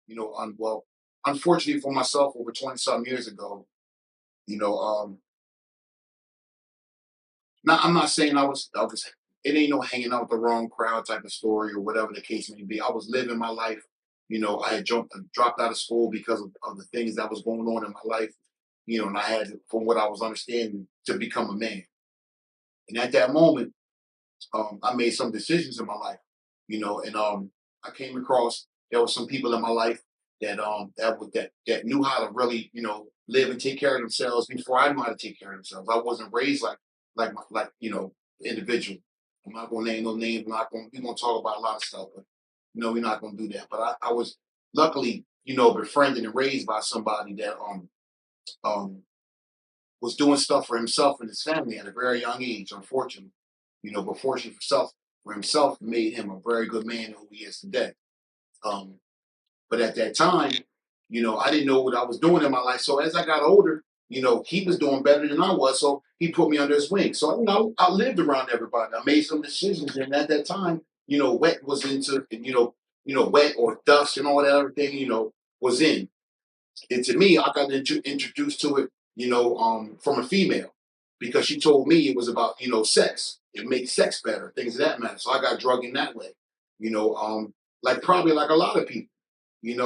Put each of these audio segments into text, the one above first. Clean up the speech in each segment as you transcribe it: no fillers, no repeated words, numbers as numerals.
Well, unfortunately for myself, over 20 some years ago, you know, I'm not saying it ain't no hanging out with the wrong crowd type of story or whatever the case may be. I was living my life. I had dropped out of school because of the things that was going on in my life, and I had, from what I was understanding, to become a man. And at that moment, I made some decisions in my life, and I came across, there were some people in my life that knew how to really, live and take care of themselves before I knew how to take care of themselves. I wasn't raised like individual. I'm not gonna name no names. We're gonna talk about a lot of stuff, but we're not gonna do that. But I was luckily, befriended and raised by somebody that um was doing stuff for himself and his family at a very young age, unfortunately. But fortunately for himself made him a very good man who he is today. Um, but at that time, I didn't know what I was doing in my life. So as I got older, he was doing better than I was. So he put me under his wing. So I lived around everybody. I made some decisions, and at that time, wet was into, wet or dust and all that other thing, was in. And to me, I got introduced to it, from a female, because she told me it was about, sex. It makes sex better, things of that matter. So I got drug in that way, like probably like a lot of people, and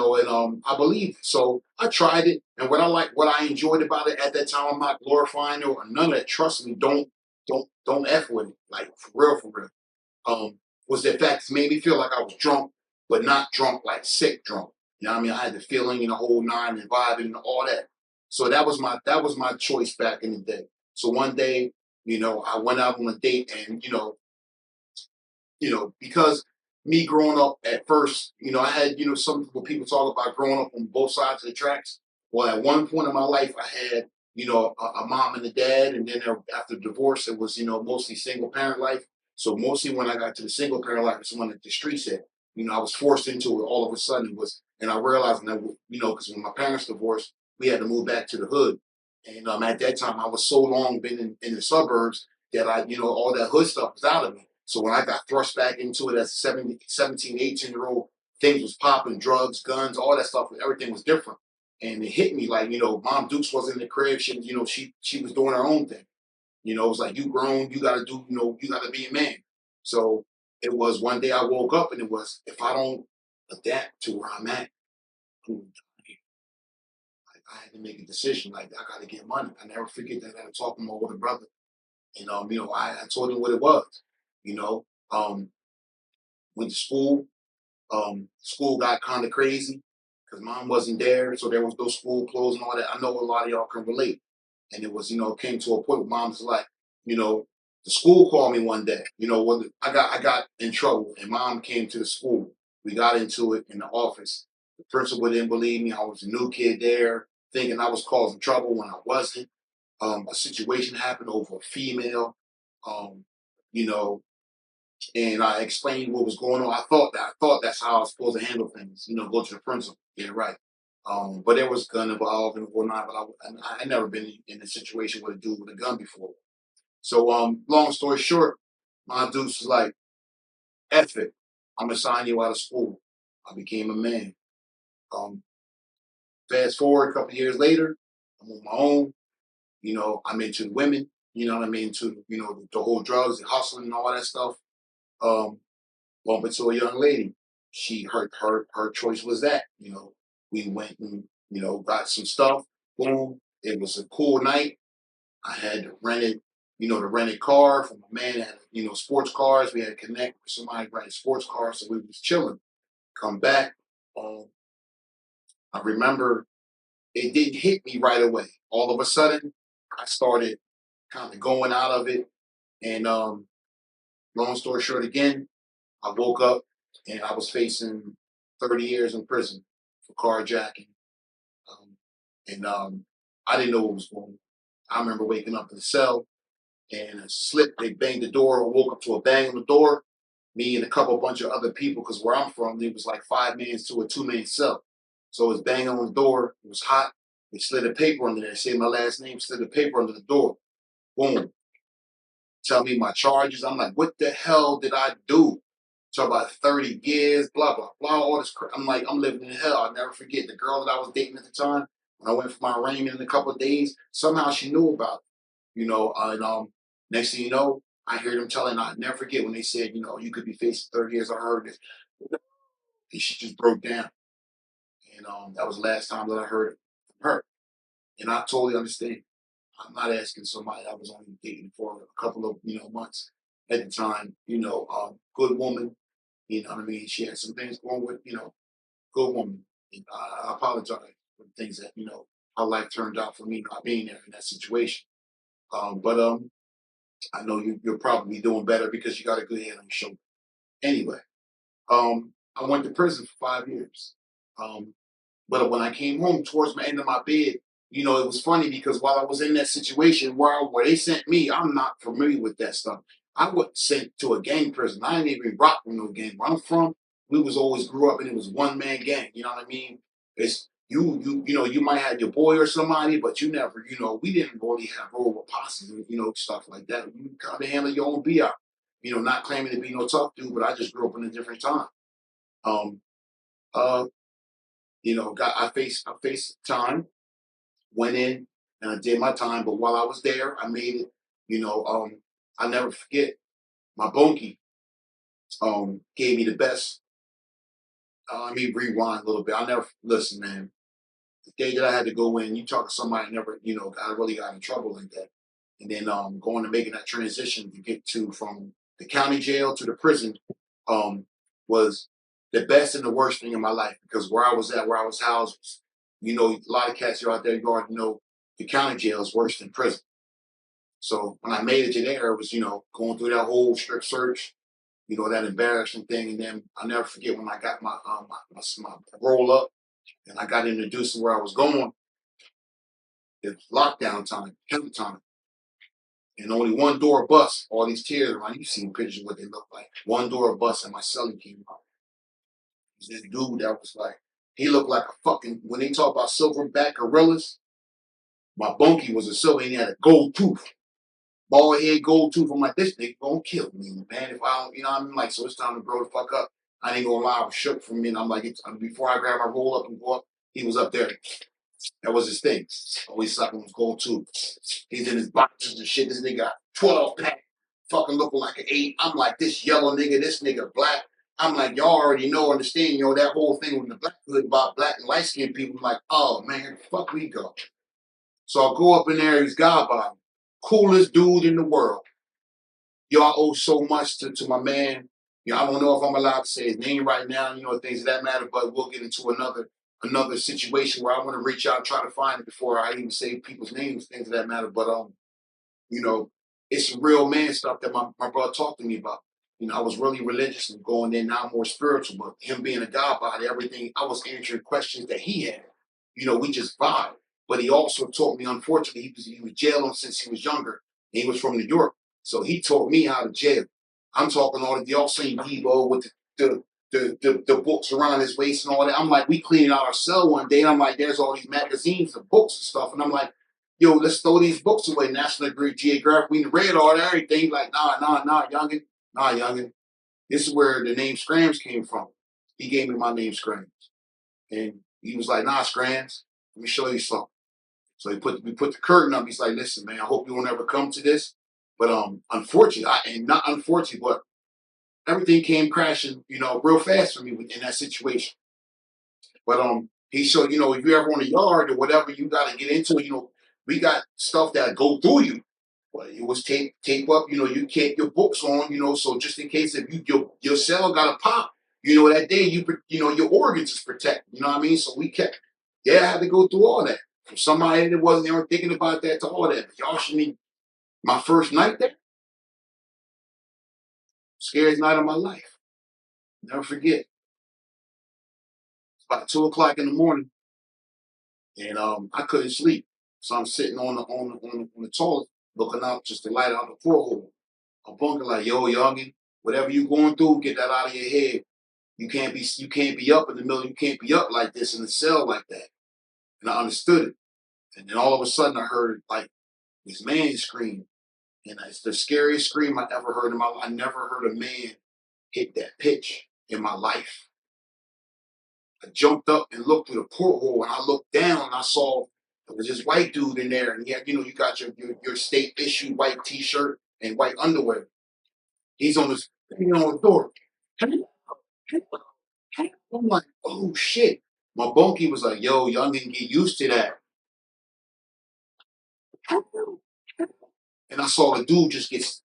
I believed it. So I tried it, and what I enjoyed about it at that time, I'm not glorifying it or none of that. Trust me, don't f with it, like for real. Was the fact it made me feel like I was drunk, but not drunk like sick drunk. You know what I mean? I had the feeling and the whole nine and vibing and all that. So that was my choice back in the day. So one day, I went out on a date, and because me growing up at first, I had, some what people talk about growing up on both sides of the tracks. Well, at one point in my life, I had, a mom and a dad, and then after divorce, it was, mostly single parent life. So mostly when I got to the single parent life, it's when the streets hit. I was forced into it all of a sudden. It was, and I realized that, because when my parents divorced, we had to move back to the hood. And at that time, I was so long been in the suburbs that all that hood stuff was out of me. So when I got thrust back into it as a 17, 18-year-old, things was popping, drugs, guns, all that stuff, everything was different. And it hit me like, Mom Dukes wasn't in the crib. She was doing her own thing. It was like, you grown, you gotta do, you gotta be a man. So it was one day I woke up, and it was, if I don't adapt to where I'm at, like, I had to make a decision. Like, I gotta get money. I never forget that I had to talk to my older brother. And I told him what it was. You know, um, went to school. School got kind of crazy because mom wasn't there, so there was no school clothes and all that. I know a lot of y'all can relate. And it was, came to a point where mom's like, you know, the school called me one day. When I got in trouble, and mom came to the school. We got into it in the office. The principal didn't believe me. I was a new kid there, thinking I was causing trouble when I wasn't. A situation happened over a female. Um, you know, and I explained what was going on. I thought that's how I was supposed to handle things. Go to the principal. Yeah, right. But there was gun involved and whatnot. But I had never been in a situation with a dude with a gun before. So, long story short, my dude was like, "F it, I'm gonna sign you out of school." I became a man. Um, Fast forward a couple years later, I'm on my own. I'm into women. I'm into the whole drugs and hustling and all that stuff. Um, Bump into a young lady. Her choice was that. We went and got some stuff. Boom. It was a cool night. I had rented, the rented car from a man that had, sports cars. We had to connect with somebody renting sports cars, so we was chilling. Come back. Um, I remember it didn't hit me right away. All of a sudden, I started kind of going out of it. And long story short, again, I woke up and I was facing 30 years in prison for carjacking. Um, and I didn't know what was going on. I remember waking up in the cell, and a slip, they banged the door. I woke up to a bang on the door. Me and a couple bunch of other people, because where I'm from, it was like 5 men to a 2 man cell. So it was banging on the door. It was hot. They slid a paper under there. Say my last name, slid a paper under the door. Boom. Tell me my charges. I'm like, what the hell did I do? Talk about 30 years, blah, blah, blah, all this crap. I'm like, I'm living in hell. I'll never forget the girl that I was dating at the time. When I went for my arraignment in a couple of days, somehow she knew about it, and next thing you know, I hear them telling, I never forget when they said, you could be facing 30 years. I heard it. And she just broke down. And that was the last time that I heard it from her. And I totally understand. I'm not asking somebody I was only dating for a couple of, months at the time, good woman, you know what I mean? She had some things going with, good woman. And I apologize for the things that, how life turned out for me not being there in that situation. But I know you're probably doing better because you got a good head on your shoulder. Anyway, I went to prison for 5 years. Um, but when I came home towards the end of my bid, it was funny because while I was in that situation where they sent me, I'm not familiar with that stuff. I was sent to a gang prison. I didn't even rock with no gang. Where I'm from, we was always grew up and it was one man gang. You know what I mean? It's you might have your boy or somebody, but you never, we didn't really have role with posses and stuff like that. You kind of handle your own BI. Not claiming to be no tough dude, but I just grew up in a different time. Um, uh, got I faced time, went in and I did my time. But while I was there, I made it. I never forget my bunkie gave me the best. Let me rewind a little bit. I never listen, man. The day that I had to go in, you talk to somebody I never, I really got in trouble like that. And then going and making that transition to get to from the county jail to the prison um, was the best and the worst thing in my life because where I was at, where I was housed, a lot of cats are out there, you already know the county jail is worse than prison. So when I made it to there, it was, going through that whole strip search, that embarrassing thing. And then I'll never forget when I got my roll up and I got introduced to where I was going. It's lockdown time, hemp time, and only one door bus. All these tears around. You've seen pictures of what they look like. One door bus, and my cellie came out. It was this dude that was like, he looked like a fucking. When they talk about silverback gorillas, my bunkie was a silver, and he had a gold tooth, bald head, gold tooth. I'm like, this nigga gonna kill me, man. If I don't, what I mean? Like, so it's time to grow the fuck up. I ain't gonna lie, I was shook from me, and I'm like, before I grab my roll up and go up, he was up there. That was his thing. Always sucking his gold tooth. He's in his boxes and shit. This nigga got 12 pack, fucking looking like an 8. I'm like, this yellow nigga, this nigga black. I'm like, y'all already know, understand, that whole thing with the black hood about black and light skinned people. I'm like, oh man, fuck we go. So I'll go up in there, he's God body. Coolest dude in the world. Y'all owe so much to my man. I don't know if I'm allowed to say his name right now, things of that matter, but we'll get into another situation where I want to reach out and try to find it before I even say people's names, things of that matter. But you know, it's some real man stuff that my brother talked to me about. I was really religious and going in now more spiritual, but him being a God body, everything, I was answering questions that he had. We just vibe. But he also taught me, unfortunately, he was jailing since he was younger. And he was from New York. So he taught me how to jail. I'm talking all the y'all seen Debo with the books around his waist and all that. I'm like, we cleaning out our cell one day, and I'm like, there's all these magazines and books and stuff. And I'm like, yo, let's throw these books away. National Geographic, we read all that, everything. Like, nah, youngin. Nah, youngin. This is where the name Scrams came from. He gave me my name Scrams. And he was like, nah, Scrams, let me show you something. So we put the curtain up. He's like, listen, man, I hope you won't ever come to this. But unfortunately, and not unfortunately, but everything came crashing, real fast for me in that situation. But he showed, if you ever on a yard or whatever you got to get into, we got stuff that go through you. But it was tape up, you keep your books on, so just in case if your cell got a pop, that day your organs is protected. You know what I mean? So we kept, yeah, I had to go through all that. From somebody that wasn't ever thinking about that to all that. But y'all should meet my first night there, scariest night of my life. Never forget. It's about 2 o'clock in the morning, and I couldn't sleep. So I'm sitting on the toilet, looking out just to light out the porthole. I'm bunking like, yo, youngin, whatever you going through, get that out of your head. You can't be up in the middle. You can't be up like this in the cell like that. And I understood it. And then all of a sudden I heard like this man scream. And it's the scariest scream I ever heard in my life. I never heard a man hit that pitch in my life. I jumped up and looked through the porthole, and I looked down and I saw there was this white dude in there, and he had, you got your state issue white T-shirt and white underwear. He's on this, on the door. I'm like, oh shit. My bunkie was like, yo, y'all didn't get used to that. And I saw the dude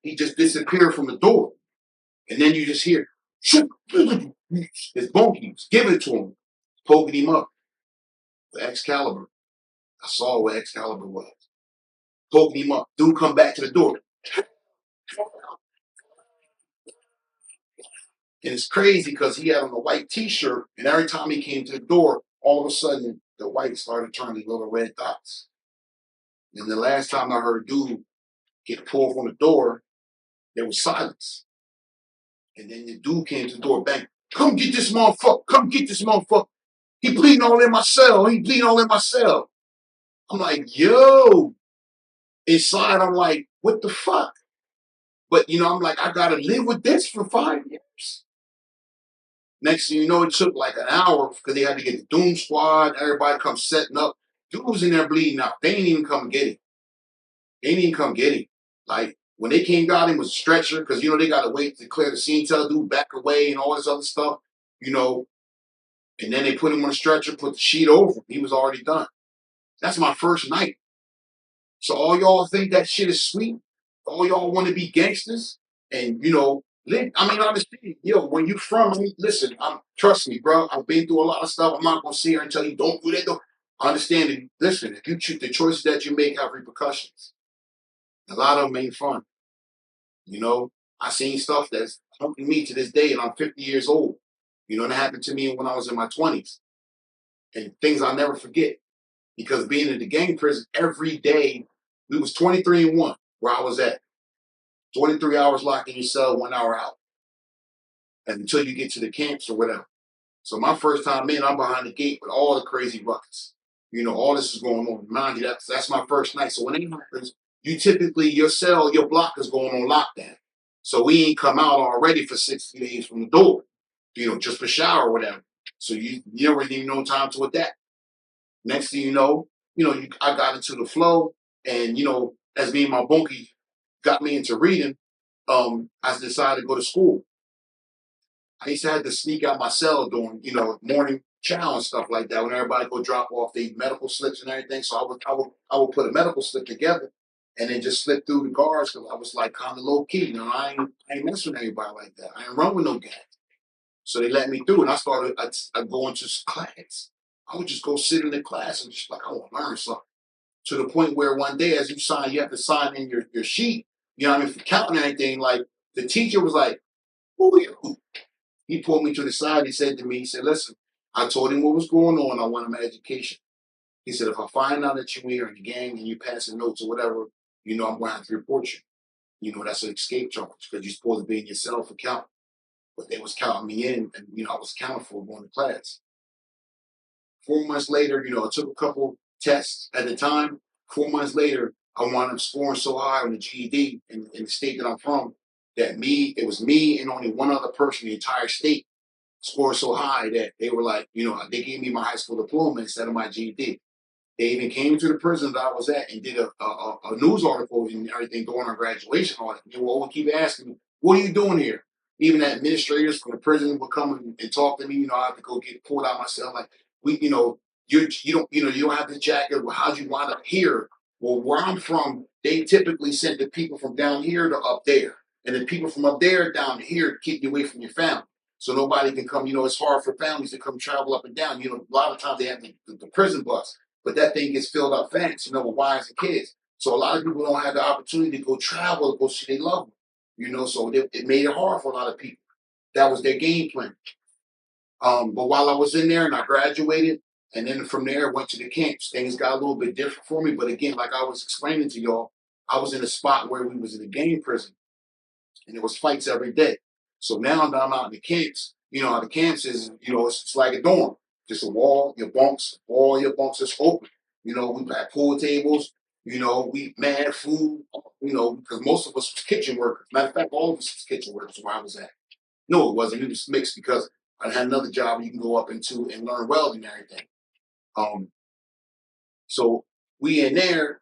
he just disappeared from the door. And then you just hear, his bunkies, give it to him, poking him up. The Excalibur. I saw where Excalibur was. Poking him up. Dude come back to the door. And it's crazy because he had on a white T-shirt, and every time he came to the door, all of a sudden the white started turning little red dots. And the last time I heard dude get pulled from the door, there was silence. And then the dude came to the door, bang, come get this motherfucker, come get this motherfucker. He bleeding all in my cell. He bleeding all in my cell. I'm like, yo. Inside, I'm like, what the fuck? But I'm like, I gotta live with this for 5 years. Next thing you know, it took like an hour because they had to get the Doom Squad, everybody come setting up. Dude was in there bleeding out. They didn't even come get him. They didn't even come get him. Like when they came got him was a stretcher because they gotta wait to clear the scene, tell the dude back away and all this other stuff, you know. And then they put him on a stretcher, put the sheet over him. He was already done. That's my first night. So all y'all think that shit is sweet? All y'all want to be gangsters? And live. I mean, honestly, when you from, listen, trust me, bro. I've been through a lot of stuff. I'm not gonna sit here and tell you don't do that. Don't understand it. Listen, if you choose the choices that you make have repercussions. A lot of them ain't fun. I seen stuff that's helping me to this day, and I'm 50 years old. That happened to me when I was in my 20s, and things I'll never forget. Because being in the gang prison every day, we was 23 and 1 where I was at. 23 hours locked in your cell, 1 hour out. And until you get to the camps or whatever. So my first time in, I'm behind the gate with all the crazy buckets. All this is going on. Mind you, that's my first night. So when it happens, you typically, your cell, your block is going on lockdown. So we ain't come out already for 60 days from the door, just for shower or whatever. So you never even no time to adapt. Next thing I got into the flow, and as me and my bunkie got me into reading, I decided to go to school. I used to have to sneak out my cell during, morning chow and stuff like that when everybody go drop off their medical slips and everything. So I would put a medical slip together and then just slip through the guards because I was like kind of low key. I ain't messing with anybody like that. I ain't run with no gang. So they let me through, and I go into class. I would just go sit in the class and just like, I want to learn something. To the point where one day, as you have to sign in your sheet, what I mean, for counting anything, like the teacher was like, who are you? He pulled me to the side. He said to me, he said, listen, I told him what was going on. I want him education. He said, if I find out that you're here in the gang and you passing notes or whatever, I'm going to have to report you. That's an escape charge because you're supposed to be in your cell for counting. But they was counting me in, and I was counted for going to class. 4 months later, I took a couple tests at the time. 4 months later, I wound up scoring so high on the GED in the state that I'm from that it was me and only one other person in the entire state scored so high that they were like, they gave me my high school diploma instead of my GED. They even came to the prison that I was at and did a news article and everything going on graduation. All that. They will always keep asking me, what are you doing here? Even administrators from the prison would come and talk to me. I have to go get pulled out myself. Like, you don't have the jacket. Well, how'd you wind up here? Well, where I'm from, they typically send the people from down here to up there. And the people from up there down here to keep you away from your family. So nobody can come, it's hard for families to come travel up and down. A lot of times they have the prison bus, but that thing gets filled up fast, with wives and kids. So a lot of people don't have the opportunity to go travel, go see their loved one, so it made it hard for a lot of people. That was their game plan. But while I was in there and I graduated, and then from there I went to the camps, things got a little bit different for me. But again, like I was explaining to y'all, I was in a spot where we was in a gang prison, and there was fights every day. So now that I'm out in the camps, how the camps is, it's like a dorm. Just a wall, your bunks, all your bunks is open. We got pool tables, we mad food, because most of us was kitchen workers. Matter of fact, all of us was kitchen workers where I was at. No, it wasn't. It was mixed because I had another job you can go up into and learn welding and everything. Um, so we in there,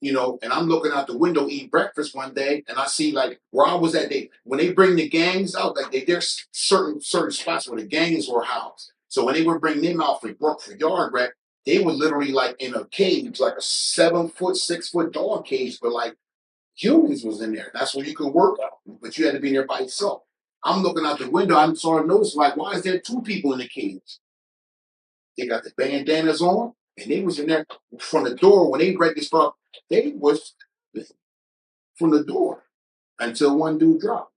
and I'm looking out the window eating breakfast one day, and I see like where I was at. When they bring the gangs out, like there's certain spots where the gangs were housed. So when they would bring them out for yard rec, they were literally like in a cage, like a 7 foot, 6 foot dog cage, but like humans was in there. That's where you could work out, but you had to be there by yourself. I'm looking out the window. I'm sort of noticing like, why is there two people in the cage? They got the bandanas on, and they was in there from the door when they read this stuff. They was from the door until one dude dropped,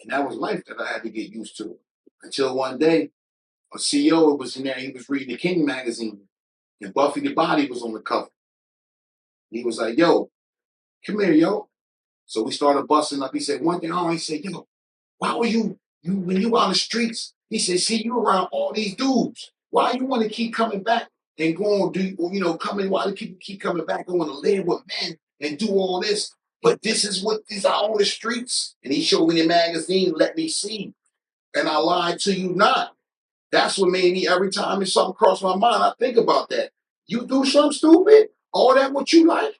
and that was life that I had to get used to. Until one day, a CEO was in there. He was reading the King magazine, and Buffy the Body was on the cover. He was like, "Yo, come here, yo." So we started busting up. He said one thing. Oh, he said, "Yo, why were you when you on the streets?" He said, "See, you around all these dudes. Why you want to keep coming back and going coming? Why do people keep coming back and want to live with men and do all this? But this is what these are all the streets." And he showed me the magazine, let me see, and I lied to you not. That's what made me every time if something crossed my mind, I think about that. You do something stupid, all that what you like.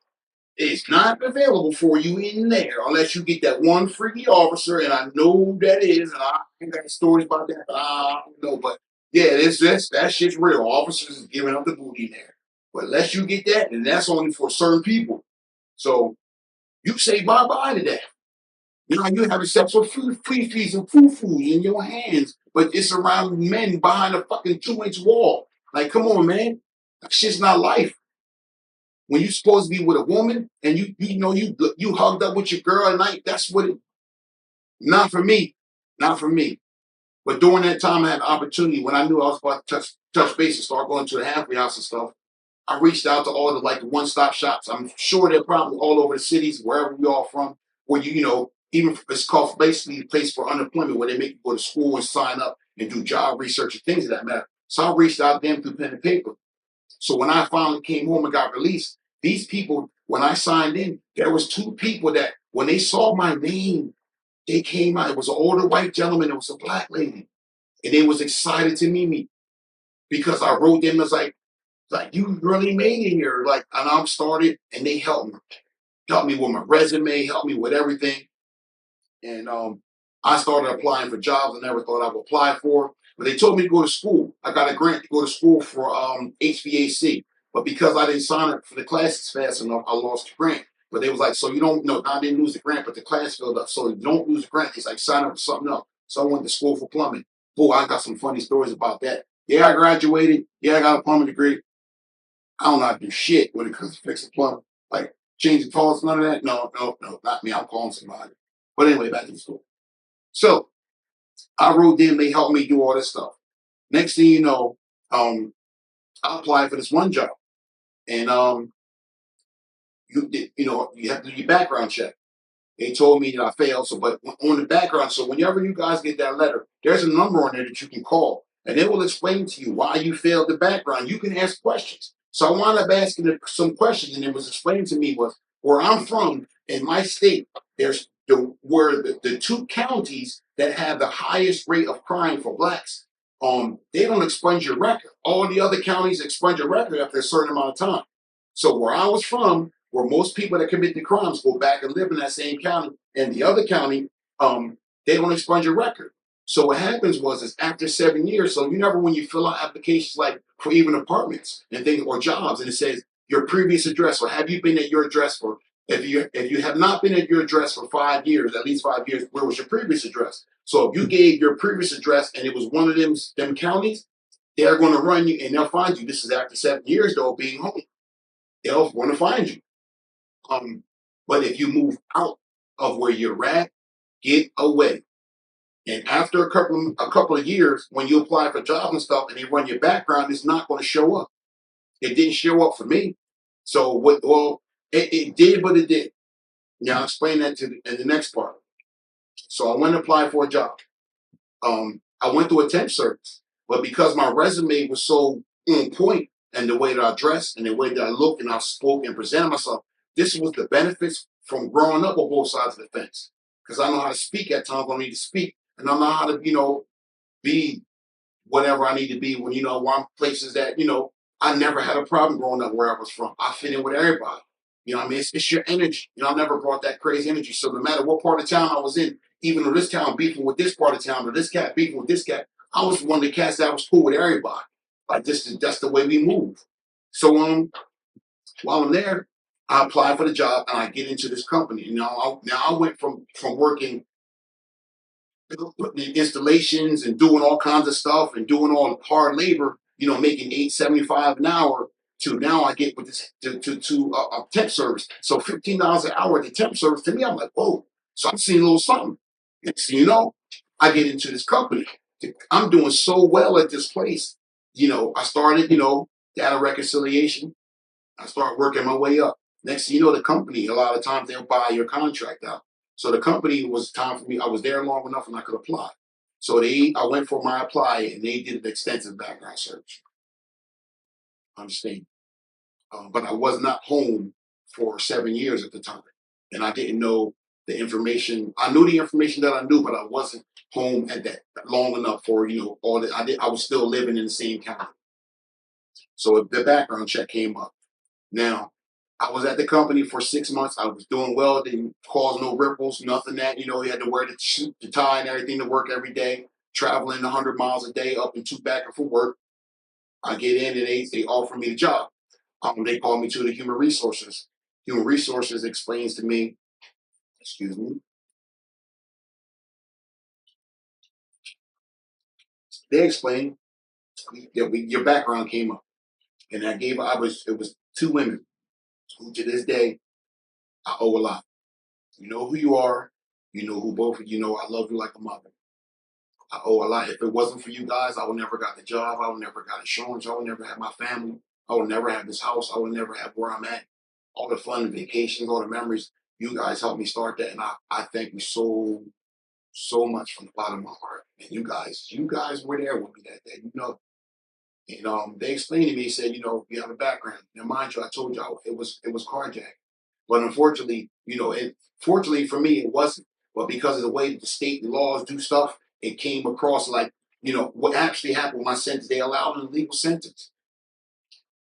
It's not available for you in there unless you get that one freaky officer, and I know who that is, and I ain't got stories about that. But I don't know, but yeah, that shit's real. Officers is giving up the booty there, but unless you get that, and that's only for certain people. So you say bye bye to that. You having sex with fees and foo-foos in your hands, but it's around men behind a fucking 2 inch wall. Like, come on, man, that shit's not life. When you're supposed to be with a woman and you hugged up with your girl at night, that's what it. Not for me, not for me. But during that time, I had an opportunity when I knew I was about to touch base and start going to the halfway house and stuff. I reached out to all the like one-stop shops. I'm sure they're probably all over the cities, wherever we all from. Where even it's called basically a place for unemployment, where they make you go to school and sign up and do job research and things of that matter. So I reached out to them through pen and paper. So when I finally came home and got released, these people, when I signed in, there was two people that when they saw my name, they came out. It was an older white gentleman. It was a black lady, and they was excited to meet me because I wrote them as like you really made it here. Like, and I'm started, and they helped me with my resume, helped me with everything. And I started applying for jobs I never thought I would apply for. But they told me to go to school. I got a grant to go to school for HVAC. But because I didn't sign up for the classes fast enough, I lost the grant. But they was like, so you don't know, I didn't lose the grant, but the class filled up. So you don't lose the grant. It's like sign up for something else. So I went to school for plumbing. Boy, I got some funny stories about that. Yeah, I graduated. Yeah, I got a plumbing degree. I don't know how to do shit when it comes to fixing plumbing. Like changing toilets, none of that. No, no, no, not me. I'm calling somebody. But anyway, back to the story. So I wrote them, they helped me do all this stuff. Next thing you know, I applied for this one job. And you have to do your background check. They told me that I failed. So, but on the background, so whenever you guys get that letter, there's a number on there that you can call, and it will explain to you why you failed the background. You can ask questions. So I wound up asking some questions, and it was explained to me was where I'm from in my state. There's the two counties that have the highest rate of crime for blacks. They don't expunge your record. All the other counties expunge your record after a certain amount of time. So where I was from, where most people that commit the crimes go back and live in that same county, and the other county, they don't expunge your record. So what happens is after 7 years, so you never when you fill out applications like for even apartments and things or jobs, and it says your previous address or have you been at your address for if you have not been at your address for 5 years, at least 5 years, where was your previous address? So if you gave your previous address and it was one of them counties, they're going to run you and they'll find you. This is after 7 years though being home. They'll want to find you. Um, but if you move out of where you're at, get away. And after a couple of years, when you apply for jobs and stuff, and they run your background, it's not going to show up. It didn't show up for me. So what? Well, it did, but it did. Now I'll explain that in the next part. So I went to apply for a job. I went through a temp service, but because my resume was so on point and the way that I dressed and the way that I looked and I spoke and presented myself, this was the benefits from growing up on both sides of the fence. Because I know how to speak at times when I need to speak, and I know how to, be whatever I need to be when, I'm places that, I never had a problem growing up where I was from. I fit in with everybody. You know what I mean? It's your energy. I never brought that crazy energy. So no matter what part of town I was in, even though this town beefing with this part of town or this cat beefing with this cat, I was one of the cats that was cool with everybody. Like this, that's the way we move. So while I'm there, I apply for the job and I get into this company. Now I went from working installations and doing all kinds of stuff and doing all hard labor, making $8.75 an hour to now I get with this to temp service. So $15 an hour at the temp service to me, I'm like, whoa. So I'm seeing a little something. Next thing you know, I get into this company. I'm doing so well at this place. I started, data reconciliation. I started working my way up. Next thing you know, the company, a lot of times they'll buy your contract out. So the company was time for me. I was there long enough and I could apply. So I went for my apply and they did an extensive background search. Understand? But I was not home for 7 years at the time. And I didn't know the information. I knew the information that I knew, but I wasn't home at that long enough for, all that I was still living in the same county. So the background check came up. Now, I was at the company for 6 months. I was doing well, didn't cause no ripples, nothing that, you had to wear the suit, the tie, and everything to work every day, traveling 100 miles a day up and two back for work. I get in and they offer me the job. They call me to the human resources. Human resources explains to me, excuse me, they explain that your background came up. And it was two women who to this day I owe a lot. You know who you are. You know who both of you know I love you like a mother. I owe a lot. If it wasn't for you guys, I would never got the job. I would never got insurance. I would never have my family. I would never have this house. I would never have where I'm at. All the fun vacations, all the memories. You guys helped me start that, and I thank you so much from the bottom of my heart. And you guys were there with me that day. And they explained to me, said, you have a background. Now, mind you, I told y'all it was carjacked. But unfortunately, fortunately for me, it wasn't. But because of the way that the state laws do stuff, it came across like, what actually happened with my sentence, they allowed an illegal sentence.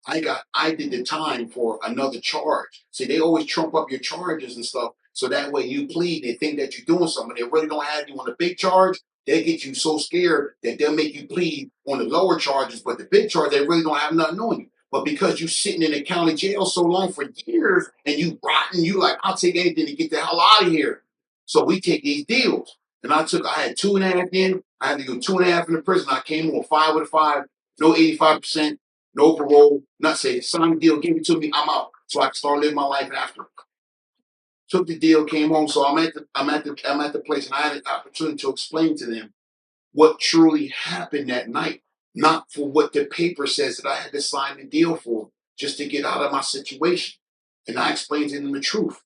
I did the time for another charge. See, they always trump up your charges and stuff. So that way you plead, they think that you're doing something. They really don't have you on the big charge. They get you so scared that they'll make you plead on the lower charges, but the big charge, they really don't have nothing on you. But because you're sitting in the county jail so long for years and you rotten, you like, I'll take anything to get the hell out of here. So we take these deals. And I had 2.5 in. I had to go 2.5 in the prison. I came on 5 with a 5, no 85%. No parole, not say, sign the deal, give it to me, I'm out. So I can start living my life after. Took the deal, came home. So I'm at the place and I had an opportunity to explain to them what truly happened that night. Not for what the paper says that I had to sign the deal for, just to get out of my situation. And I explained to them the truth.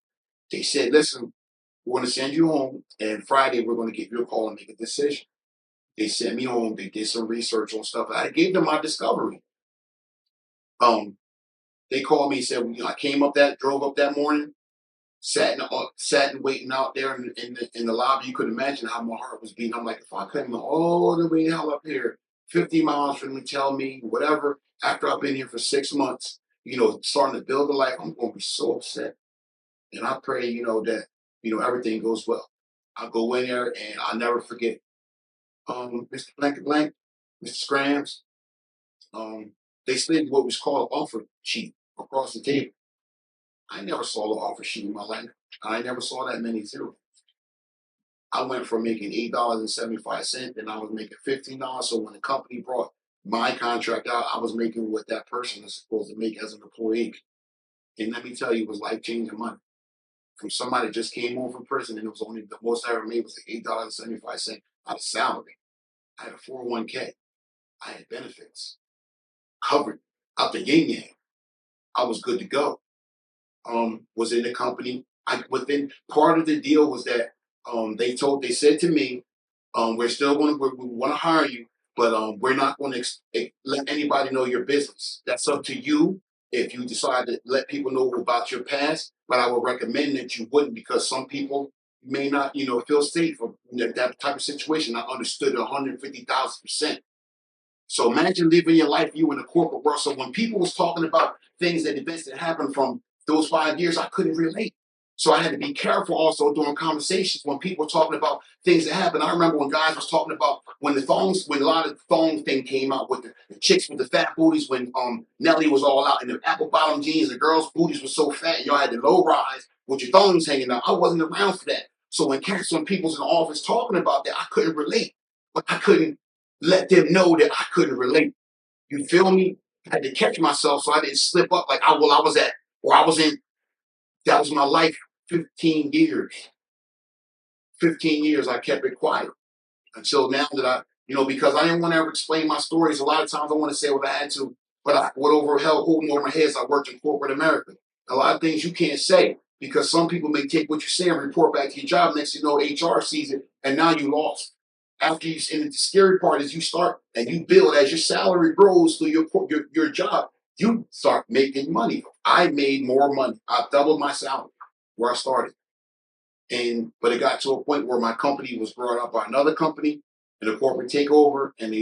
They said, listen, we're going to send you home, and Friday we're going to give you a call and make a decision. They sent me home, they did some research on stuff. I gave them my discovery. Um, They called me and said, I drove up that morning, sat and waiting out there in the lobby. You could imagine how my heart was beating. I'm like, if I couldn't all the way hell up here, 50 miles from me, tell me whatever, after I've been here for 6 months, starting to build a life, I'm going to be so upset. And I pray, that, everything goes well. I'll go in there and I'll never forget, Mr. Blank Blank, Mr. Scrams, um, they slid what was called an offer sheet across the table. I never saw the offer sheet in my life. I never saw that many zeros. I went from making $8.75, and I was making $15. So when the company brought my contract out, I was making what that person is supposed to make as an employee. And let me tell you, it was life changing money. From somebody that just came home from prison, and it was only the most I ever made was like $8.75 out of salary. I had a 401k. I had benefits covered out the yin yang. I was good to go. Was in the company. Within part of the deal was that they said to me, we're still going to we want to hire you, but we're not going to let anybody know your business. That's up to you if you decide to let people know about your past. But I would recommend that you wouldn't, because some people, may not, feel safe or that type of situation. I understood it 150,000%. So imagine living your life, you in the corporate world. So when people was talking about things that events that happened from those 5 years, I couldn't relate. So I had to be careful also during conversations when people were talking about things that happened. I remember when guys was talking about when a lot of the thong thing came out with the chicks with the fat booties, when Nelly was all out in the apple bottom jeans, the girls' booties were so fat, and y'all had the low rise with your thongs hanging out. I wasn't around for that. So when people's in the office talking about that, I couldn't relate. But I couldn't let them know that I couldn't relate. You feel me? I had to catch myself so I didn't slip up like I was at, or I was in. That was my life. 15 years. 15 years I kept it quiet until now that because I didn't want to ever explain my stories. A lot of times I want to say what I had to, but holding over my head is I worked in corporate America. A lot of things you can't say because some people may take what you say and report back to your job. Next, HR sees it, and now you lost. And the scary part is you start and you build as your salary grows through your job. You start making money. I made more money. I doubled my salary where I started. But it got to a point where my company was brought up by another company and a corporate takeover, and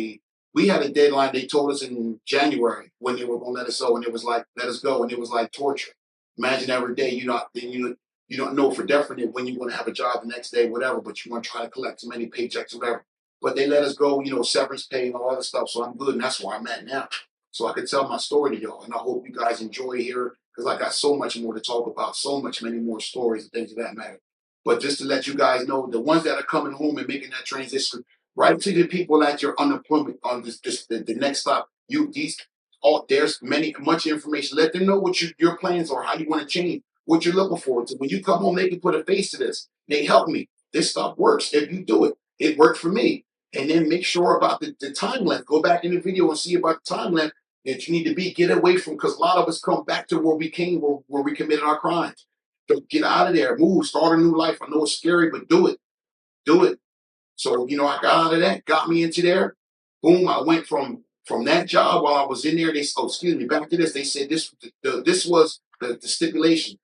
we had a deadline. They told us in January when they were going to let us go, and it was like let us go, and it was like torture. Imagine every day you don't know for definite when you're going to have a job the next day, whatever, but you want to try to collect as many paychecks, whatever. But they let us go, severance pay and all other stuff. So I'm good, and that's where I'm at now. So I could tell my story to y'all, and I hope you guys enjoy here because I got so much more to talk about, many more stories and things of that matter. But just to let you guys know, the ones that are coming home and making that transition, right to the people at your unemployment on the next stop, there's much information. Let them know what your plans are, how you want to change, what you're looking forward to. When you come home, they can put a face to this. They help me. This stuff works. If you do it, it worked for me. And then make sure about the time length. Go back in the video and see about the time length that you need to get away from, because a lot of us come back to where we came, where we committed our crimes. So get out of there, move, start a new life. I know it's scary, but do it. Do it. So, I got out of that, got me into there. Boom, I went from that job while I was in there. Excuse me, back to this. They said this was the stipulation.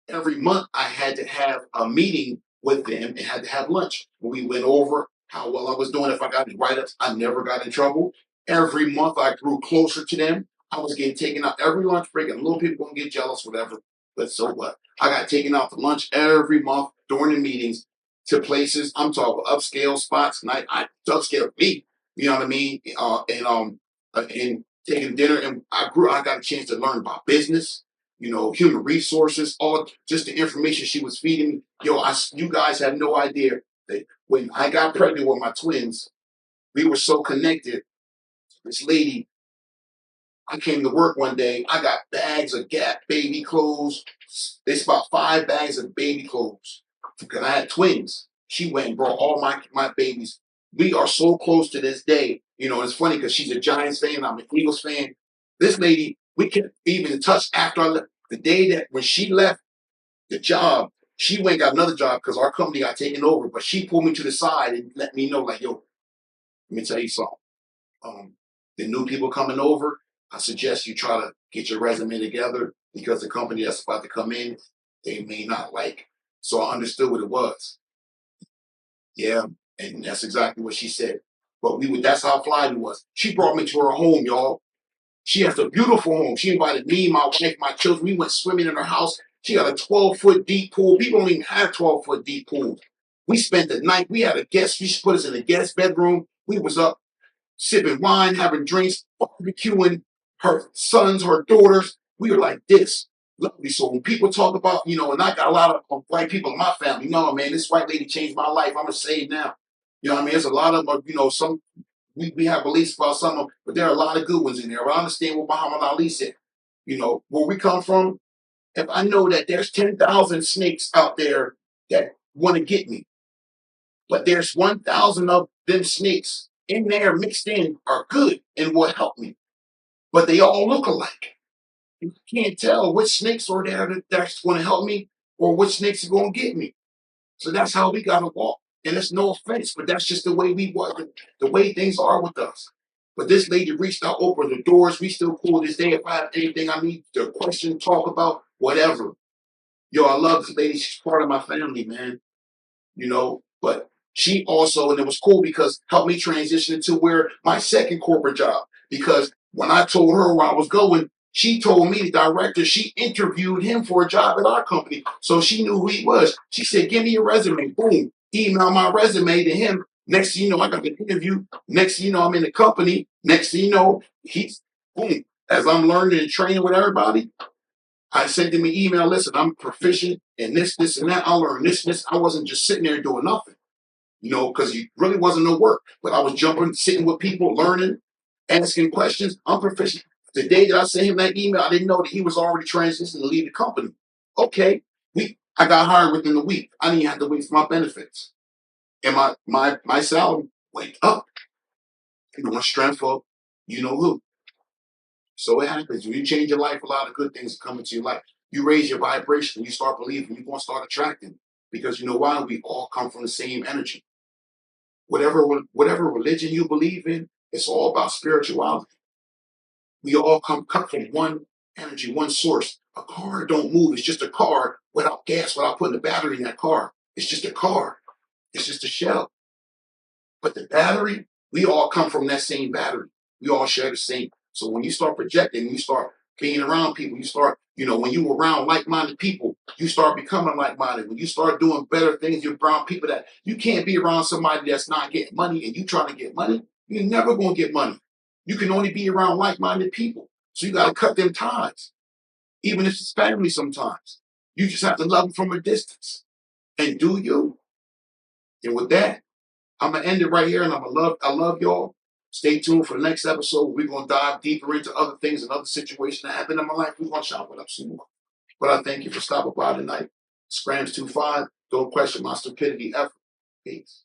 Every month I had to have a meeting with them and had to have lunch. We went over how well I was doing. If I got the write-ups, I never got in trouble. Every month I grew closer to them. I was getting taken out every lunch break, and little people gonna get jealous, whatever. But so what? I got taken out to lunch every month during the meetings to places. I'm talking upscale spots. Upscale me. You know what I mean? And taking dinner, and I got a chance to learn about business, human resources, all just the information she was feeding me. You guys have no idea that when I got pregnant with my twins, we were so connected. This lady, I came to work one day. I got bags of Gap baby clothes. It's about 5 bags of baby clothes because I had twins. She went and brought all my babies. We are so close to this day. It's funny because she's a Giants fan. I'm an Eagles fan. This lady, we kept even in touch after I left. The day that when she left the job, she went and got another job because our company got taken over. But she pulled me to the side and let me know, like, yo, let me tell you something. The new people coming over, I suggest you try to get your resume together because the company that's about to come in, they may not like. So I understood what it was. Yeah, and that's exactly what she said. But that's how fly it was. She brought me to her home, y'all. She has a beautiful home. She invited me, my wife, my children. We went swimming in her house. She got a 12-foot deep pool. People don't even have 12-foot deep pools. We spent the night. We had a guest. She put us in a guest bedroom. We was up sipping wine, having drinks, barbecuing her sons, her daughters. We were like this. Lovely. So when people talk about, and I got a lot of white people in my family, man, this white lady changed my life. I'm a saved now. You know what I mean? There's a lot of them, some we have beliefs about some of them, but there are a lot of good ones in there. But I understand what Muhammad Ali said. Where we come from, if I know that there's 10,000 snakes out there that want to get me, but there's 1,000 of them snakes in there mixed in are good and will help me, but they all look alike. You can't tell which snakes are there that's going to help me or which snakes are going to get me. So that's how we got to walk. And it's no offense, but that's just the way we work, the way things are with us. But this lady reached out, opened the doors. We still cool this day. If I have anything I need to question, talk about, whatever. Yo, I love this lady. She's part of my family, man. But she also, and it was cool because helped me transition into where my second corporate job. Because when I told her where I was going, she told me the director, she interviewed him for a job at our company. So she knew who he was. She said, give me your resume. Boom. Email my resume to him. Next thing you know, I got an interview. Next thing you know, I'm in the company. Next thing you know, he's boom. As I'm learning and training with everybody, I sent him an email. Listen, I'm proficient in this, and that. I learned this, and this. I wasn't just sitting there doing nothing, because it really wasn't no work. But I was jumping, sitting with people, learning, asking questions. I'm proficient. The day that I sent him that email, I didn't know that he was already transitioning to leave the company. Okay, I got hired within a week. I didn't even have to wait for my benefits, and my salary went up. My strength of you know who. So it happens. When you change your life, a lot of good things come into your life. You raise your vibration, you start believing, you're going to start attracting. Because you know why? We all come from the same energy. Whatever religion you believe in, it's all about spirituality. We all come from one energy, one source. A car don't move. It's just a car without gas, without putting a battery in that car. It's just a car. It's just a shell. But the battery, we all come from that same battery. We all share the same. So when you start projecting, you start being around people, you start, when you around like-minded people, you start becoming like-minded. When you start doing better things, you're around people that you can't be around somebody that's not getting money and you trying to get money. You're never going to get money. You can only be around like-minded people. So you got to cut them ties, even if it's family sometimes. You just have to love them from a distance and do you. And with that, I'm gonna end it right here, and I love y'all. Stay tuned for the next episode. We're gonna dive deeper into other things and other situations that happen in my life. We're gonna chop it up some more. But I thank you for stopping by tonight. Scrams 25. Don't question my stupidity ever. Peace.